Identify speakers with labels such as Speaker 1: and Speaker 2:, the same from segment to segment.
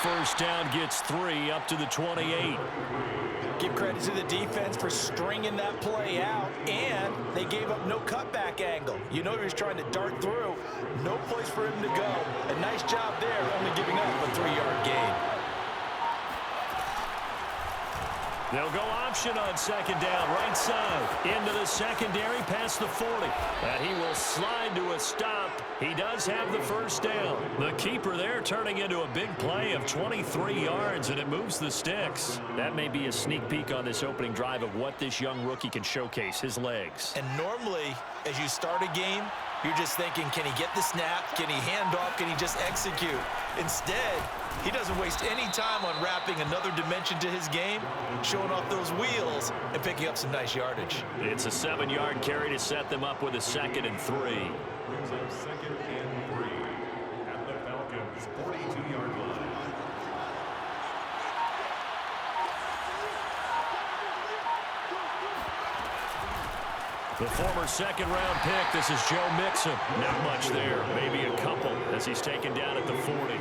Speaker 1: first down, gets 3 up to the 28.
Speaker 2: Give credit to the defense for stringing that play out, and they gave up no cutback angle. You know he was trying to dart through. No place for him to go. A nice job there, only giving up a 3-yard gain.
Speaker 1: They'll go option on second down, right side. Into the secondary, past the 40. And he will slide to a stop. He does have the first down. The keeper there turning into a big play of 23 yards, and it moves the sticks. That may be a sneak peek on this opening drive of what this young rookie can showcase, his legs.
Speaker 2: And normally, as you start a game, you're just thinking, can he get the snap? Can he hand off? Can he just execute? Instead, he doesn't waste any time on wrapping another dimension to his game, showing off those wheels, and picking up some nice yardage.
Speaker 1: It's a 7-yard carry to set them up with a 2nd and 3.
Speaker 3: Brings up 2nd and 3 at the Falcons' 42-yard line.
Speaker 1: The former 2nd-round pick, this is Joe Mixon. Not much there, maybe a couple as he's taken down at the 40.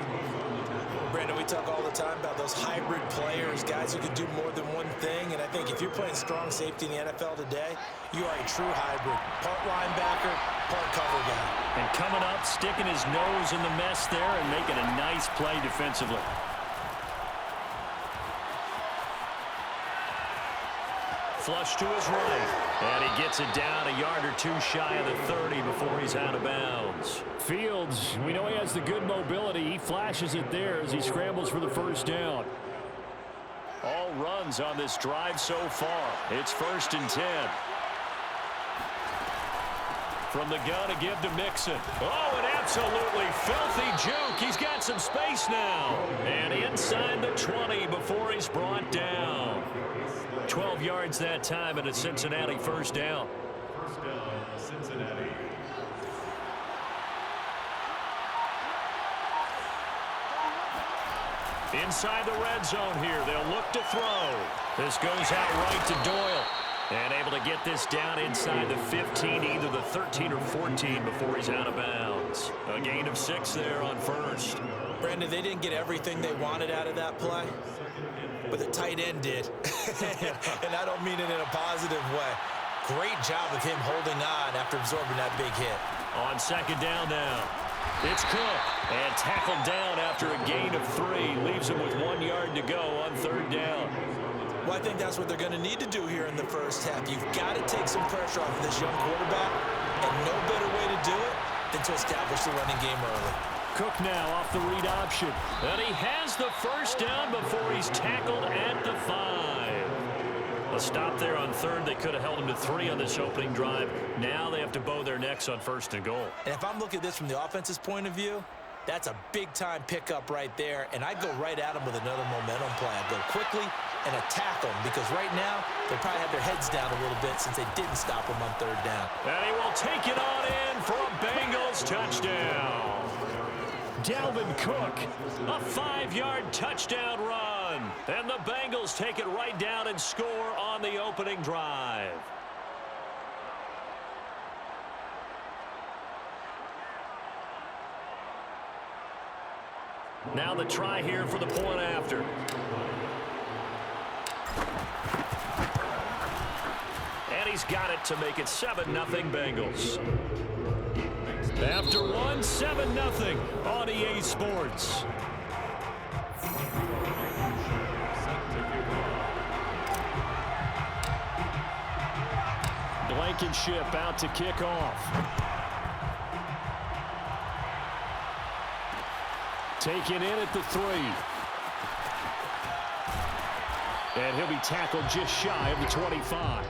Speaker 2: Brandon, we talk all the time about those hybrid players, guys who can do more than one thing, and I think if you're playing strong safety in the NFL today, you are a true hybrid. Part linebacker, part cover guy.
Speaker 1: And coming up, sticking his nose in the mess there and making a nice play defensively. Flush to his right. And he gets it down a yard or 2 shy of the 30 before he's out of bounds. Fields, we know he has the good mobility. He flashes it there as he scrambles for the first down. All runs on this drive so far. It's 1st and 10. From the gun to give to Mixon. Oh, an absolutely filthy juke. He's got some space now. And inside the 20 before he's brought down. 12 yards that time and a Cincinnati first down.
Speaker 3: First down, Cincinnati.
Speaker 1: Inside the red zone here. They'll look to throw. This goes out right to Doyle. And able to get this down inside the 15, either the 13 or 14 before he's out of bounds. A gain of 6 there on first.
Speaker 2: Brandon, they didn't get everything they wanted out of that play, but the tight end did. And I don't mean it in a positive way. Great job of him holding on after absorbing that big hit.
Speaker 1: On second down now. It's Cook. And tackled down after a gain of 3. Leaves him with 1 yard to go on third down.
Speaker 2: Well, I think that's what they're going to need to do here in the first half. You've got to take some pressure off of this young quarterback, and no better way to do it than to establish the running game early.
Speaker 1: Cook now off the read option. And he has the first down before he's tackled at the 5. A stop there on third. They could have held him to 3 on this opening drive. Now they have to bow their necks on 1st and goal.
Speaker 2: And if I'm looking at this from the offense's point of view, that's a big-time pickup right there, and I'd go right at him with another momentum play. I'd go quickly and attack them, because right now they probably have their heads down a little bit since they didn't stop him on third down.
Speaker 1: And he will take it on in for a Bengals touchdown. Dalvin Cook, a 5-yard touchdown run. And the Bengals take it right down and score on the opening drive. Now the try here for the point after. And he's got it to make it 7-0 Bengals. After 1, 7-0 on EA Sports. Blankenship out to kick off. Taken in at the 3. And he'll be tackled just shy of the 25.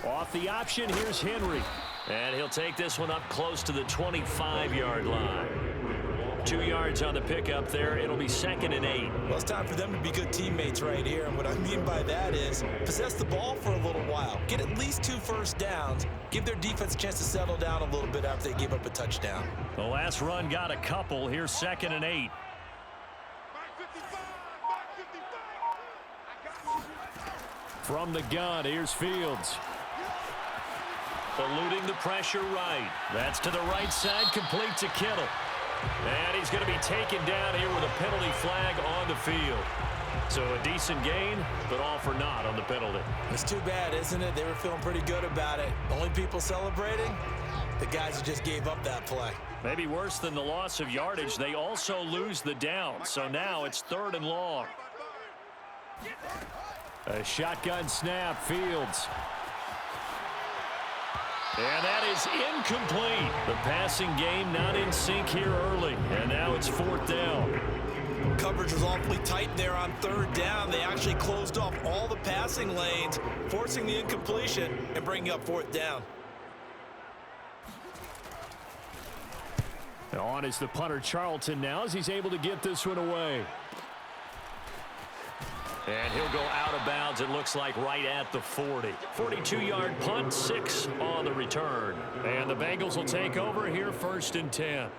Speaker 1: Off the option, here's Henry. And he'll take this one up close to the 25-yard line. 2 yards on the pickup there. It'll be 2nd and 8.
Speaker 2: Well, it's time for them to be good teammates right here. And what I mean by that is possess the ball for a little while. Get at least 2 first downs. Give their defense a chance to settle down a little bit after they give up a touchdown.
Speaker 1: The last run got a couple. Here's 2nd and 8. From the gun, here's Fields. Eluding the pressure right. That's to the right side, complete to Kittle. And he's going to be taken down here with a penalty flag on the field. So a decent gain, but all for naught on the penalty.
Speaker 2: It's too bad, isn't it? They were feeling pretty good about it. Only people celebrating? The guys who just gave up that play.
Speaker 1: Maybe worse than the loss of yardage, they also lose the down. So now it's 3rd and long. A shotgun snap, Fields. And that is incomplete. The passing game not in sync here early. And now it's 4th down.
Speaker 2: Coverage was awfully tight there on 3rd down. They actually closed off all the passing lanes, forcing the incompletion and bringing up 4th down.
Speaker 1: On is the punter Charlton now as he's able to get this one away. And he'll go out of bounds, it looks like, right at the 40. 42-yard punt, 6 on the return. And the Bengals will take over here 1st and 10.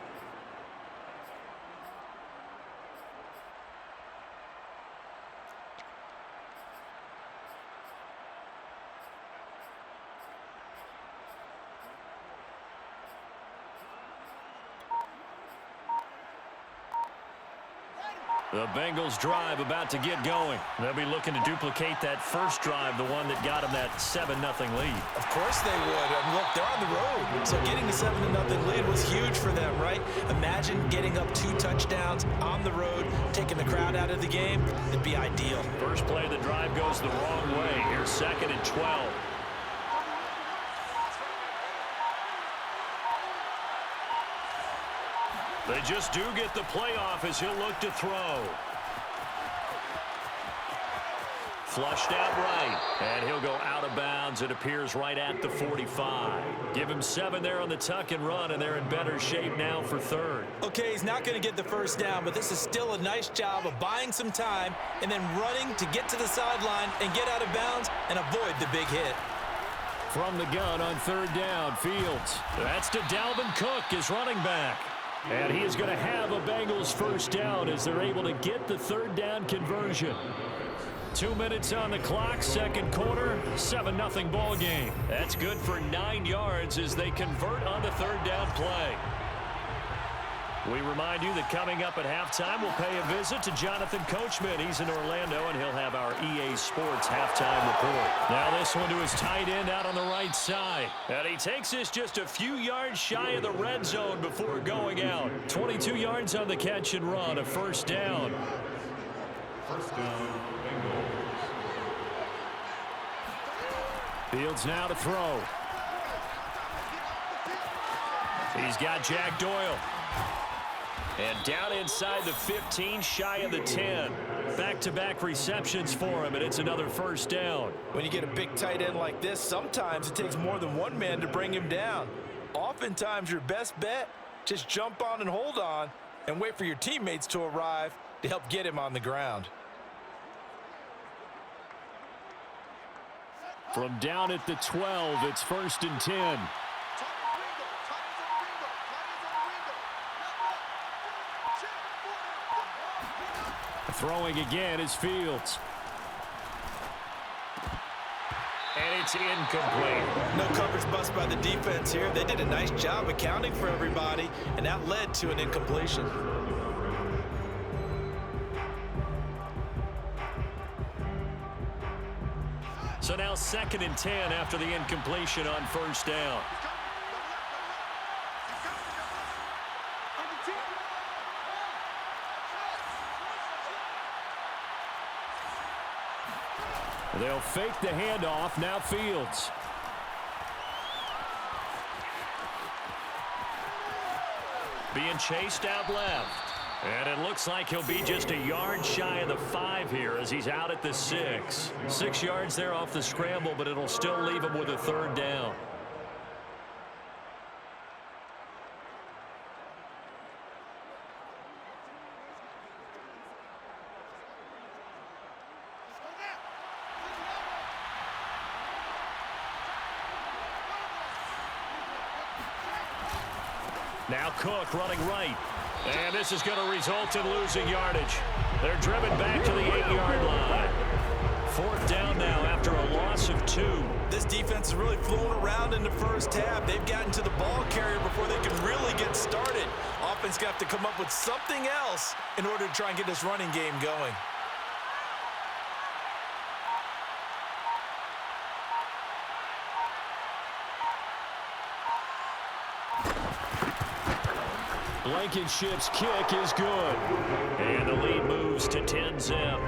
Speaker 1: The Bengals drive about to get going. They'll be looking to duplicate that first drive, the one that got them that 7-0 lead.
Speaker 2: Of course they would. I mean, look, they're on the road. So getting the 7-0 lead was huge for them, right? Imagine getting up 2 touchdowns on the road, taking the crowd out of the game. It'd be ideal.
Speaker 1: First play of the drive goes the wrong way. Here's 2nd and 12. They just do get the playoff as he'll look to throw. Flushed out right, and he'll go out of bounds. It appears right at the 45. Give him 7 there on the tuck and run, and they're in better shape now for 3rd.
Speaker 2: Okay, he's not going to get the first down, but this is still a nice job of buying some time and then running to get to the sideline and get out of bounds and avoid the big hit.
Speaker 1: From the gun on 3rd down, Fields. That's to Dalvin Cook, his running back. And he is going to have a Bengals first down as they're able to get the 3rd down conversion. 2 minutes on the clock, 2nd quarter, 7-0 ball game. That's good for 9 yards as they convert on the 3rd down play. We remind you that coming up at halftime, we'll pay a visit to Jonathan Coachman. He's in Orlando, and he'll have our EA Sports halftime report. Now this one to his tight end out on the right side. And he takes this just a few yards shy of the red zone before going out. 22 yards on the catch and run, a first down.
Speaker 3: First down, Bengals.
Speaker 1: Fields now to throw. He's got Jack Doyle. And down inside the 15, shy of the 10. Back-to-back receptions for him, and it's another first down.
Speaker 2: When you get a big tight end like this, sometimes it takes more than one man to bring him down. Oftentimes, your best bet, just jump on and hold on and wait for your teammates to arrive to help get him on the ground.
Speaker 1: From down at the 12, it's 1st and 10. Throwing again is Fields. And it's incomplete.
Speaker 2: No coverage bust by the defense here. They did a nice job accounting for everybody, and that led to an incompletion.
Speaker 1: So now 2nd and 10 after the incompletion on first down. They'll fake the handoff. Now Fields. Being chased out left. And it looks like he'll be just a yard shy of the 5 here as he's out at the 6. 6 yards there off the scramble, but it'll still leave him with a 3rd down. Now Cook running right. And this is going to result in losing yardage. They're driven back to the 8-yard line. 4th down now after a loss of 2.
Speaker 2: This defense is really flown around in the first half. They've gotten to the ball carrier before they can really get started. Offense got to come up with something else in order to try and get this running game going.
Speaker 1: Blankenship's kick is good. And the lead moves to 10-zip.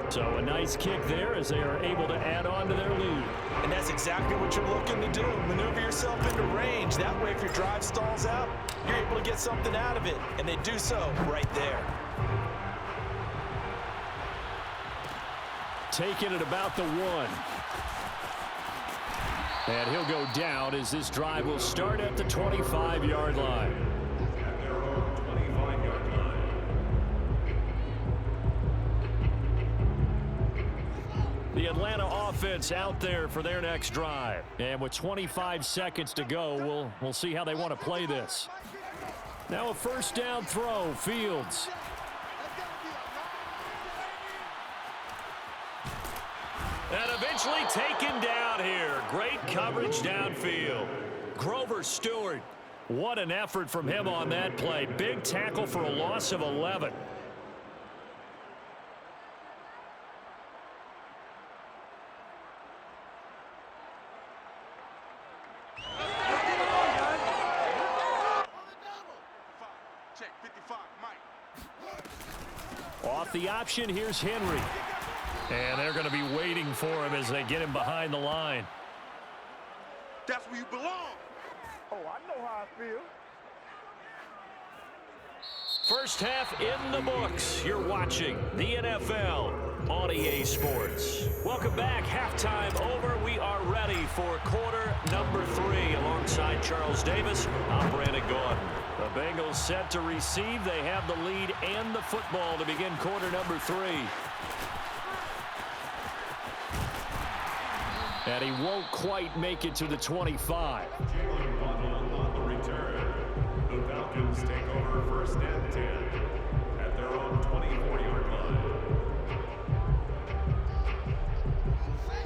Speaker 1: So a nice kick there as they are able to add on to their lead.
Speaker 2: And that's exactly what you're looking to do. Maneuver yourself into range. That way, if your drive stalls out, you're able to get something out of it. And they do so right there.
Speaker 1: Taking it about the 1. And he'll go down as this drive will start at the 25-yard line. The Atlanta offense out there for their next drive. And with 25 seconds to go, we'll see how they want to play this. Now a 1st down throw, Fields. And eventually taken down here. Great coverage downfield. Grover Stewart. What an effort from him on that play. Big tackle for a loss of 11. Off the option, here's Henry. And they're going to be waiting for him as they get him behind the line.
Speaker 4: That's where you belong. Oh, I know how I feel.
Speaker 1: First half in the books. You're watching the NFL on EA Sports. Welcome back. Halftime over. We are ready for quarter number 3. Alongside Charles Davis, I'm Brandon Gaudin. The Bengals set to receive. They have the lead and the football to begin quarter number 3. And he won't quite make it to the 25.
Speaker 3: On the return, the Falcons take over 1st and 10 at their own 24-yard line.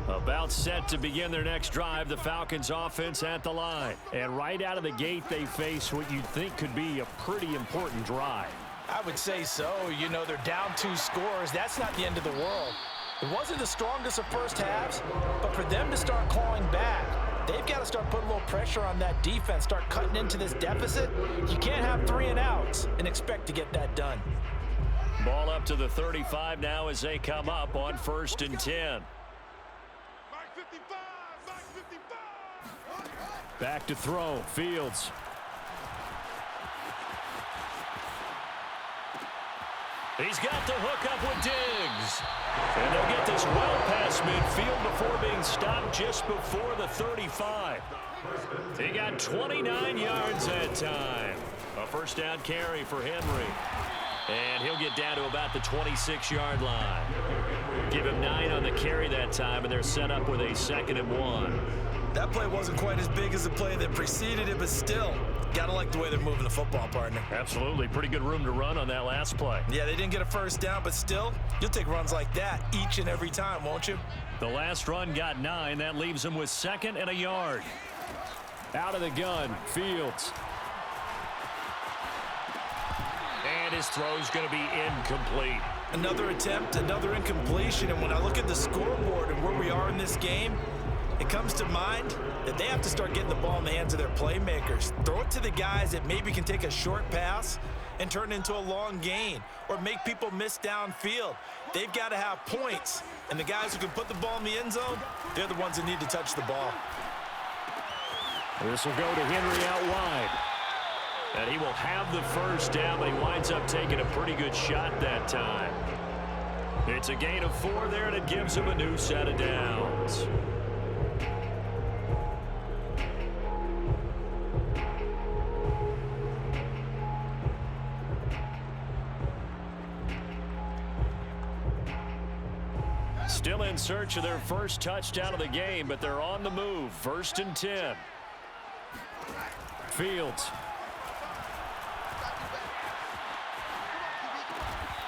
Speaker 1: About set to begin their next drive, the Falcons offense at the line. And right out of the gate, they face what you'd think could be a pretty important drive.
Speaker 2: I would say so. You know, they're down 2 scores. That's not the end of the world. It wasn't the strongest of first halves, but for them to start clawing back, they've got to start putting a little pressure on that defense, start cutting into this deficit. You can't have 3 and outs and expect to get that done.
Speaker 1: Ball up to the 35 now as they come up on 1st and 10. Back to throw, Fields. He's got the hook up with Diggs. And they'll get this well past midfield before being stopped just before the 35. He got 29 yards that time. A 1st down carry for Henry. And he'll get down to about the 26-yard line. Give him 9 on the carry that time, and they're set up with a 2nd and 1.
Speaker 2: That play wasn't quite as big as the play that preceded it, but still, gotta like the way they're moving the football, partner.
Speaker 1: Absolutely. Pretty good room to run on that last play.
Speaker 2: Yeah, they didn't get a 1st down, but still, you'll take runs like that each and every time, won't you?
Speaker 1: The last run got 9. That leaves him with 2nd and a yard. Out of the gun, Fields. And his throw's going to be incomplete.
Speaker 2: Another attempt, another incompletion, and when I look at the scoreboard and where we are in this game, it comes to mind that they have to start getting the ball in the hands of their playmakers. Throw it to the guys that maybe can take a short pass and turn it into a long gain or make people miss downfield. They've got to have points, and the guys who can put the ball in the end zone, they're the ones that need to touch the ball.
Speaker 1: This will go to Henry out wide. And he will have the 1st down, but he winds up taking a pretty good shot that time. It's a gain of 4 there, and it gives him a new set of downs. Still in search of their first touchdown of the game, but they're on the move. 1st and 10. Fields.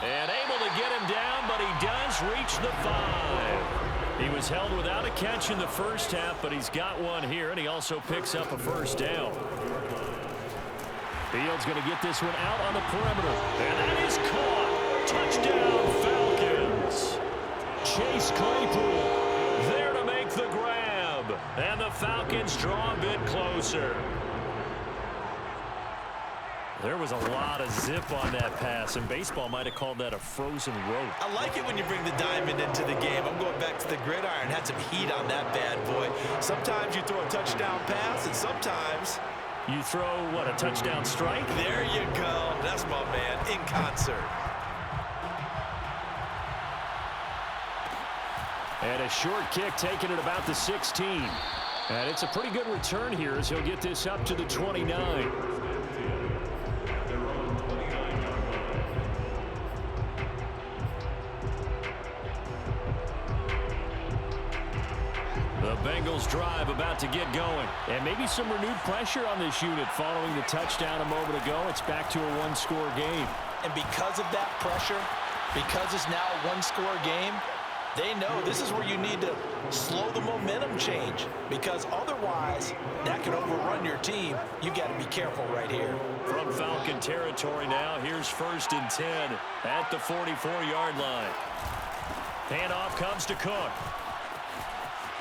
Speaker 1: And able to get him down, but he does reach the 5. He was held without a catch in the first half, but he's got one here, and he also picks up a first down. Fields going to get this one out on the perimeter. And that is caught. Touchdown, Falcons. Chase Claypool there to make the grab. And the Falcons draw a bit closer. There was a lot of zip on that pass, and baseball might have called that a frozen rope.
Speaker 2: I like it when you bring the diamond into the game. I'm going back to the gridiron. Had some heat on that bad boy. Sometimes you throw a touchdown pass, and sometimes
Speaker 1: you throw, what, a touchdown strike?
Speaker 2: There you go. That's my man, in concert.
Speaker 1: And a short kick taken at about the 16. And it's a pretty good return here as he'll get this up to the 29. The Bengals drive about to get going. And maybe some renewed pressure on this unit following the touchdown a moment ago. It's back to a one-score game.
Speaker 2: And because of that pressure, because it's now a one-score game, they know this is where you need to slow the momentum change, because otherwise that can overrun your team. You got to be careful right here.
Speaker 1: From Falcon territory now, here's 1st and 10 at the 44-yard line. Handoff comes to Cook.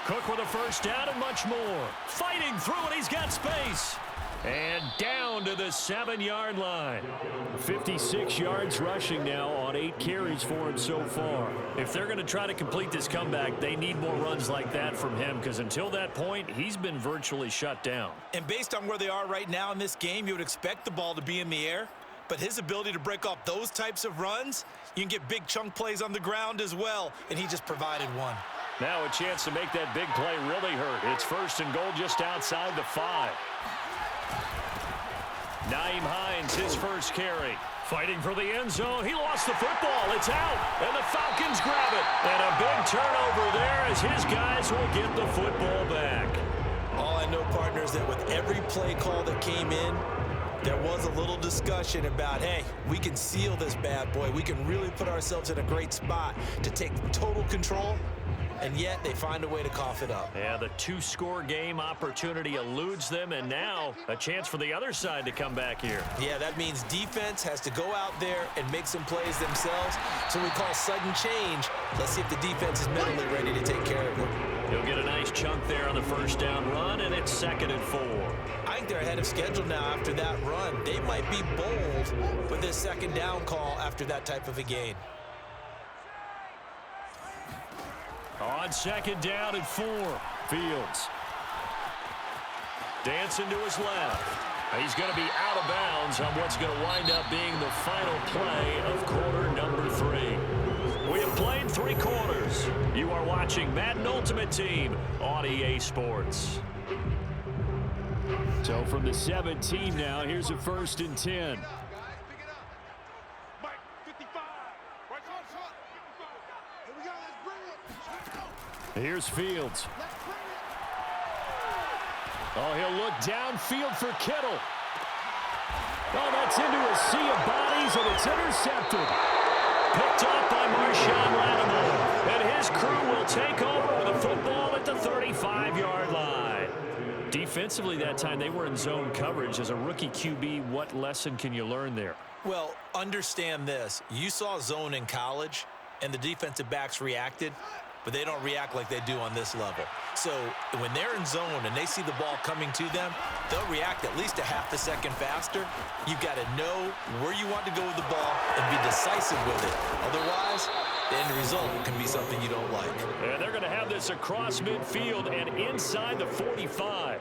Speaker 1: Cook with a first down and much more. Fighting through it, he's got space. And down to the 7-yard line. 56 yards rushing now on 8 carries for him so far. If they're going to try to complete this comeback, they need more runs like that from him, because until that point, he's been virtually shut down.
Speaker 2: And based on where they are right now in this game, you would expect the ball to be in the air. But his ability to break off those types of runs, you can get big chunk plays on the ground as well, and he just provided one.
Speaker 1: Now a chance to make that big play really hurt. It's 1st and goal just outside the 5. Naeem Hines, his first carry. Fighting for the end zone. He lost the football. It's out. And the Falcons grab it. And a big turnover there as his guys will get the football back.
Speaker 2: All I know, partners, that with every play call that came in, there was a little discussion about, hey, we can seal this bad boy. We can really put ourselves in a great spot to take total control. And yet they find a way to cough it up.
Speaker 1: Yeah, the 2-score game opportunity eludes them, and now a chance for the other side to come back here.
Speaker 2: Yeah, that means defense has to go out there and make some plays themselves. So we call sudden change. Let's see if the defense is mentally ready to take care of it.
Speaker 1: He'll get a nice chunk there on the first down run, and it's 2nd and 4.
Speaker 2: I think they're ahead of schedule now after that run. They might be bold with this 2nd down call after that type of a gain.
Speaker 1: On 2nd down and 4, Fields. Dancing to his left. He's going to be out of bounds on what's going to wind up being the final play of quarter number 3. We have played 3 quarters. You are watching Madden Ultimate Team on EA Sports. So from the 17 now, here's a 1st and 10. Here's Fields. Oh, he'll look downfield for Kittle. Oh, that's into a sea of bodies, and it's intercepted. Picked up by Marshawn Lattimore. And his crew will take over with the football at the 35-yard line. Defensively that time, they were in zone coverage. As a rookie QB, what lesson can you learn there?
Speaker 2: Well, understand this. You saw zone in college, and the defensive backs reacted, but they don't react like they do on this level. So when they're in zone and they see the ball coming to them, they'll react at least a half a second faster. You've got to know where you want to go with the ball and be decisive with it. Otherwise, the end result can be something you don't like.
Speaker 1: And they're going to have this across midfield and inside the 45.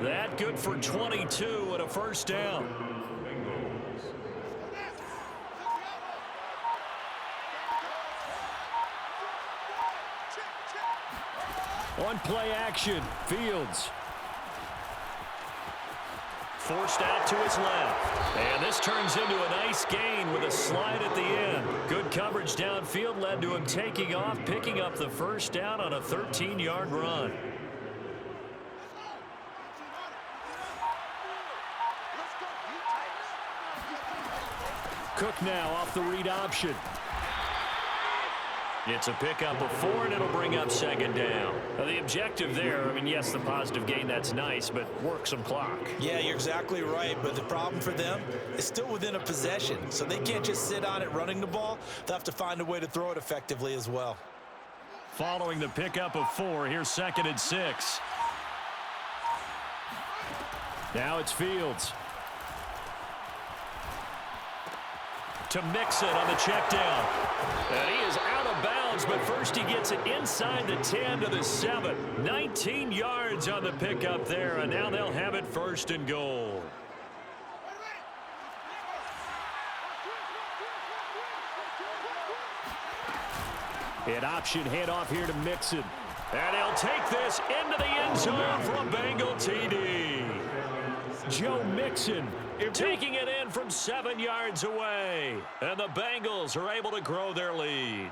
Speaker 1: That good for 22 and a first down. On play action, Fields. Forced out to his left. And this turns into a nice gain with a slide at the end. Good coverage downfield led to him taking off, picking up the first down on a 13-yard run. Cook now off the read option. It's a pickup of 4, and it'll bring up second down. Now, the objective there, I mean, yes, the positive gain, that's nice, but work some clock.
Speaker 2: Yeah, you're exactly right, but the problem for them is still within a possession, so they can't just sit on it running the ball. They'll have to find a way to throw it effectively as well.
Speaker 1: Following the pickup of 4, here's 2nd and 6. Now it's Fields. To Mixon on the check down. And he is out of bounds, but first he gets it inside the 10 to the 7. 19 yards on the pickup there, and now they'll have it 1st and goal. An option handoff here to Mixon. And he'll take this into the end zone for a Bengal TD. Joe Mixon taking it in from 7 yards away. And the Bengals are able to grow their lead.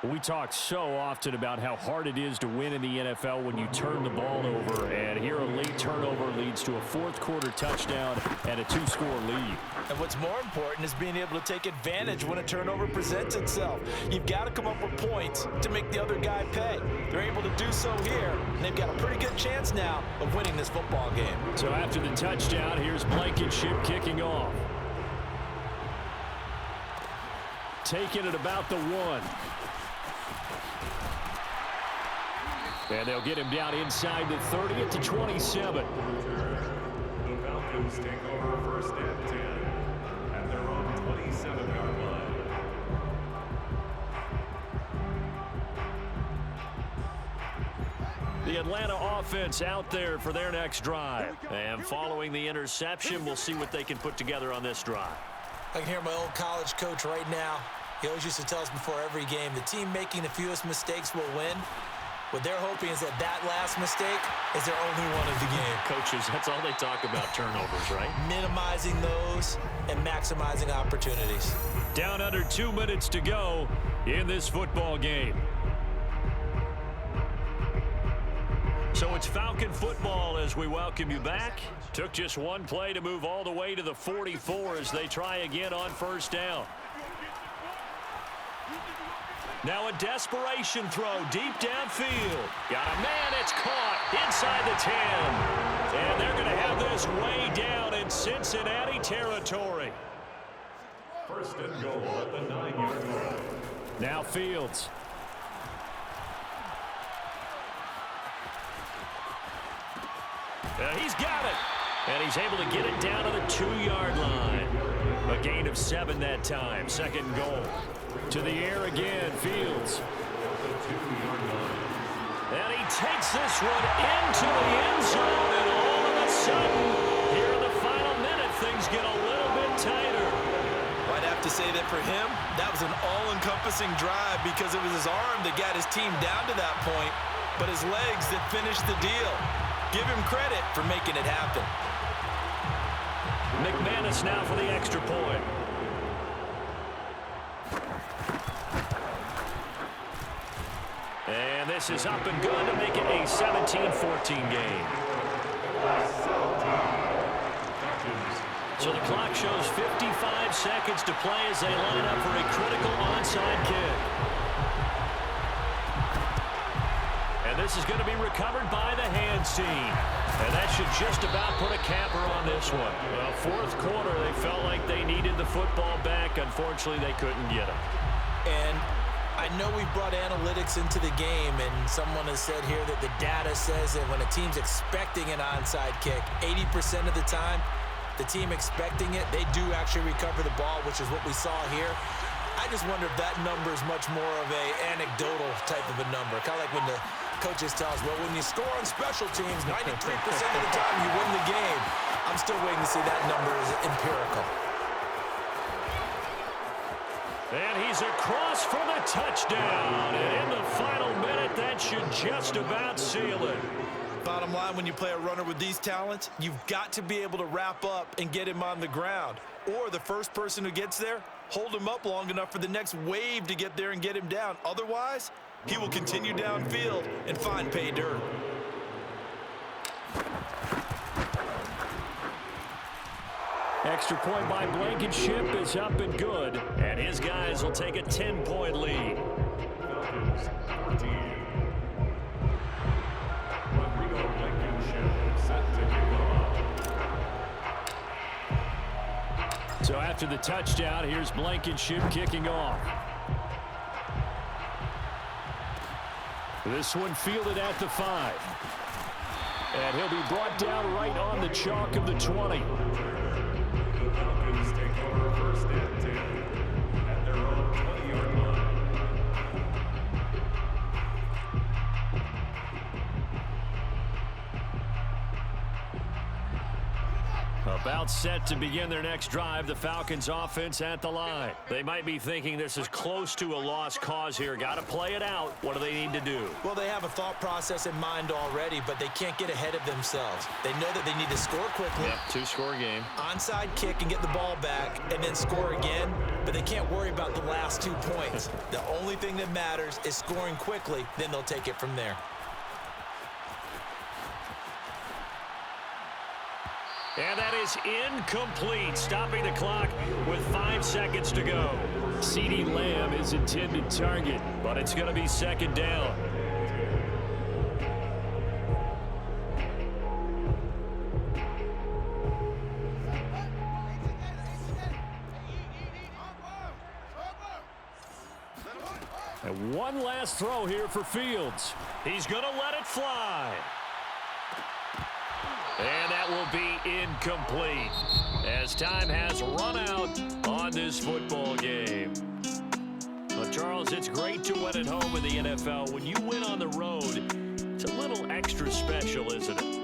Speaker 1: We talk so often about how hard it is to win in the NFL when you turn the ball over. And here a late turnover leads to a 4th quarter touchdown and a 2-score lead.
Speaker 2: And what's more important is being able to take advantage when a turnover presents itself. You've got to come up with points to make the other guy pay. They're able to do so here, and they've got a pretty good chance now of winning this football game.
Speaker 1: So after the touchdown, here's Blankenship kicking off. Taking it about the 1. And they'll get him down inside the 30 at the 27.
Speaker 3: The Falcons take over 1st and 10 at their own 27-yard line.
Speaker 1: The Atlanta offense out there for their next drive. And following the interception, we'll see what they can put together on this drive.
Speaker 2: I can hear my old college coach right now. He always used to tell us before every game, the team making the fewest mistakes will win. What they're hoping is that last mistake is their only one of the game.
Speaker 1: Coaches, that's all they talk about, turnovers, right?
Speaker 2: Minimizing those and maximizing opportunities.
Speaker 1: Down under 2 minutes to go in this football game. So it's Falcon football as we welcome you back. Took just one play to move all the way to the 44 as they try again on 1st down. Now a desperation throw deep downfield. Got a man, it's caught inside the 10. And they're going to have this way down in Cincinnati territory.
Speaker 3: 1st and goal at the 9-yard line.
Speaker 1: Now Fields. He's got it. And he's able to get it down to the 2-yard line. A gain of 7 that time. 2nd and goal. To the air again, Fields. And he takes this one into the end zone, and all of a sudden, here in the final minute, things get a little bit tighter.
Speaker 2: Well, I'd have to say that for him, that was an all-encompassing drive because it was his arm that got his team down to that point, but his legs that finished the deal. Give him credit for making it happen.
Speaker 1: McManus now for the extra point. And this is up and good to make it a 17-14 game. So the clock shows 55 seconds to play as they line up for a critical onside kick. And this is going to be recovered by the hands team. And that should just about put a capper on this one. Well, 4th quarter, they felt like they needed the football back. Unfortunately, they couldn't get it.
Speaker 2: And I know we've brought analytics into the game, and someone has said here that the data says that when a team's expecting an onside kick, 80% of the time, the team expecting it, they do actually recover the ball, which is what we saw here. I just wonder if that number is much more of a anecdotal type of a number. Kind of like when the coaches tell us, well, when you score on special teams, 93% of the time you win the game. I'm still waiting to see that number is empirical.
Speaker 1: And he's across for the touchdown. And in the final minute, that should just about seal it.
Speaker 2: Bottom line, when you play a runner with these talents, you've got to be able to wrap up and get him on the ground. Or the first person who gets there, hold him up long enough for the next wave to get there and get him down. Otherwise, he will continue downfield and find pay dirt.
Speaker 1: Extra point by Blankenship is up and good. And his guys will take a 10-point lead.
Speaker 3: Falcons 14. Rodrigo Blankenship set to kick off.
Speaker 1: So after the touchdown, here's Blankenship kicking off. This one fielded at the 5. And he'll be brought down right on the chalk of the 20.
Speaker 3: The Falcons take over first and 10 at their own 20-yard line.
Speaker 1: About set to begin their next drive, the Falcons offense at the line. They might be thinking this is close to a lost cause here. Got to play it out. What do they need to do?
Speaker 2: Well, they have a thought process in mind already, but they can't get ahead of themselves. They know that they need to score quickly.
Speaker 1: Yep, 2-score game.
Speaker 2: Onside kick and get the ball back and then score again, but they can't worry about the last 2 points. The only thing that matters is scoring quickly, then they'll take it from there.
Speaker 1: And that is incomplete, stopping the clock with 5 seconds to go. CeeDee Lamb is intended target, but it's going to be second down. And one last throw here for Fields. He's going to let it fly. And that will be incomplete as time has run out on this football game. Well, Charles, it's great to win at home in the NFL. When you win on the road, it's a little extra special, isn't it?